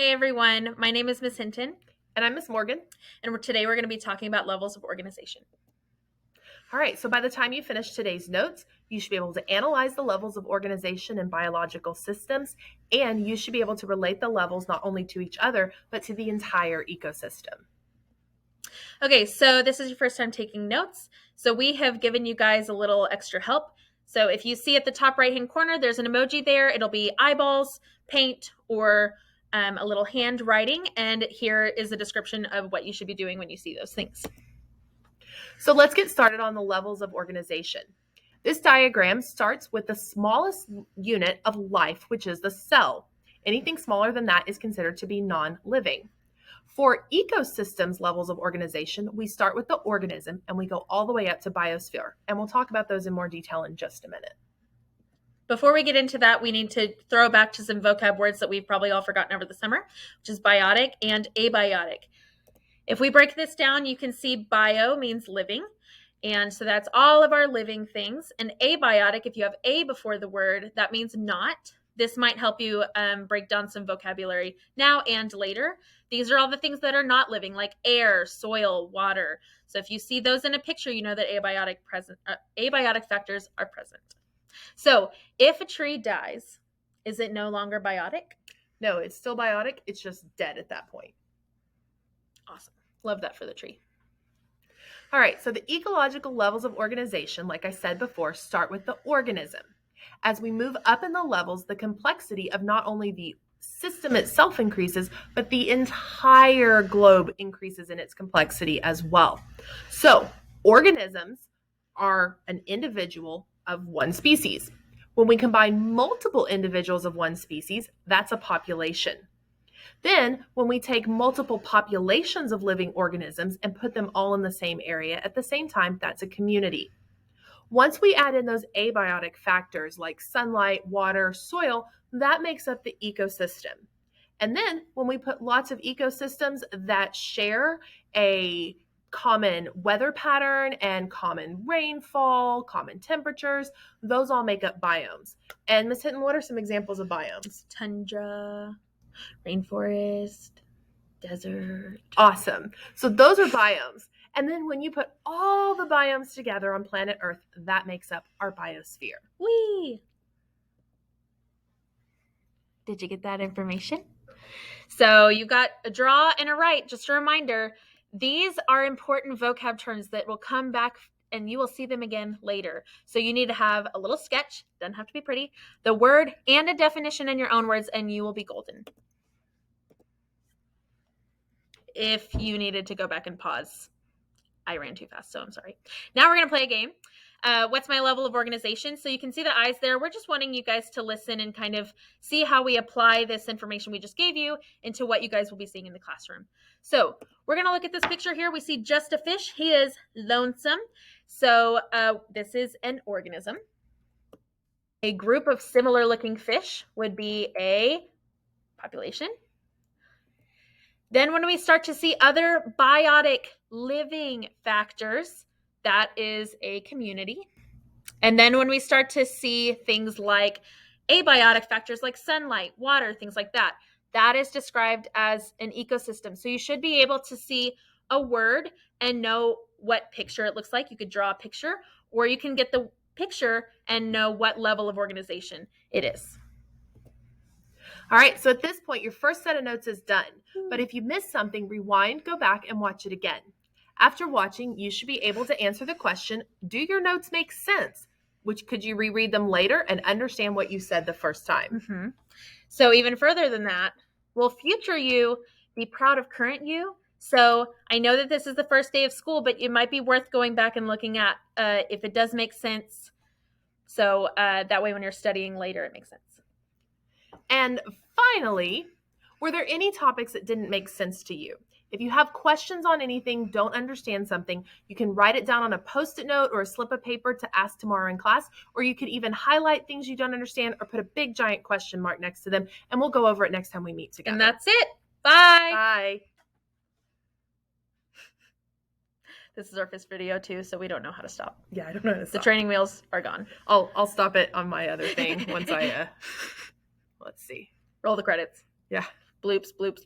Hey everyone, my name is Miss Hinton, And I'm Miss Morgan. and today we're going to be talking about levels of organization. All right, so by the time you finish today's notes, you should be able to analyze the levels of organization in biological systems, and you should be able to relate the levels not only to each other, but to the entire ecosystem. Okay, so this is your first time taking notes, so we have given you guys a little extra help. So if you see at the top right hand corner, there's an emoji there. It'll be eyeballs, paint, or a little handwriting, and here is a description of what you should be doing when you see those things. So let's get started on the levels of organization. This diagram starts with the smallest unit of life, which is the cell. Anything smaller than that is considered to be non-living. For ecosystems levels of organization, we start with the organism and we go all the way up to biosphere. And we'll talk about those in more detail in just a minute. Before we get into that, we need to throw back to some vocab words that we've probably all forgotten over the summer, which is biotic and abiotic. If we break this down, you can see bio means living. And so that's all of our living things. And abiotic, if you have a before the word, that means not. This might help you break down some vocabulary now and later. These are all the things that are not living, like air, soil, water. So if you see those in a picture, you know that abiotic factors are present. So if a tree dies, is it no longer biotic? No, it's still biotic. It's just dead at that point. Awesome. Love that for the tree. All right, so the ecological levels of organization, like I said before, start with the organism. As we move up in the levels, the complexity of not only the system itself increases, but the entire globe increases in its complexity as well. So, organisms are an individual of one species. When we combine multiple individuals of one species, that's a population. Then, when we take multiple populations of living organisms and put them all in the same area at the same time, that's a community. Once we add in those abiotic factors like sunlight, water, soil, that makes up the ecosystem. And then when we put lots of ecosystems that share a common weather pattern and common rainfall, common temperatures, those all make up biomes. And Ms. Hinton, what are some examples of biomes? Tundra, rainforest, desert. Awesome. So those are biomes. And then when you put all the biomes together on planet Earth, that makes up our biosphere. Whee! Did you get that information? So you got a draw and a write. Just a reminder, these are important vocab terms that will come back and you will see them again later. So you need to have a little sketch, doesn't have to be pretty, the word and a definition in your own words, and you will be golden. If you needed to go back and pause, I ran too fast, so I'm sorry. Now we're going to play a game. What's my level of organization? So you can see the eyes there. We're just wanting you guys to listen and kind of see how we apply this information we just gave you into what you guys will be seeing in the classroom. So we're going to look at this picture here. We see just a fish. He is lonesome. So this is an organism. A group of similar looking fish would be a population. Then when we start to see other biotic living factors, that is a community. And then when we start to see things like abiotic factors like sunlight, water, things like that, that is described as an ecosystem. So you should be able to see a word and know what picture it looks like. You could draw a picture, or you can get the picture and know what level of organization it is. All right, so at this point, your first set of notes is done. But if you missed something, rewind, go back, and watch it again. After watching, you should be able to answer the question, do your notes make sense? Which could you reread them later and understand what you said the first time? Mm-hmm. So even further than that, will future you be proud of current you? So I know that this is the first day of school, but it might be worth going back and looking at if it does make sense. So that way when you're studying later, it makes sense. And finally, were there any topics that didn't make sense to you? If you have questions on anything, don't understand something, you can write it down on a Post-it note or a slip of paper to ask tomorrow in class, or you could even highlight things you don't understand or put a big giant question mark next to them, and we'll go over it next time we meet together. And that's it. Bye. Bye. This is our first video too, so we don't know how to stop. Yeah, I don't know how to stop. The training wheels are gone. I'll stop it on my other thing once I let's see. Roll the credits. Yeah. Bloops, bloops,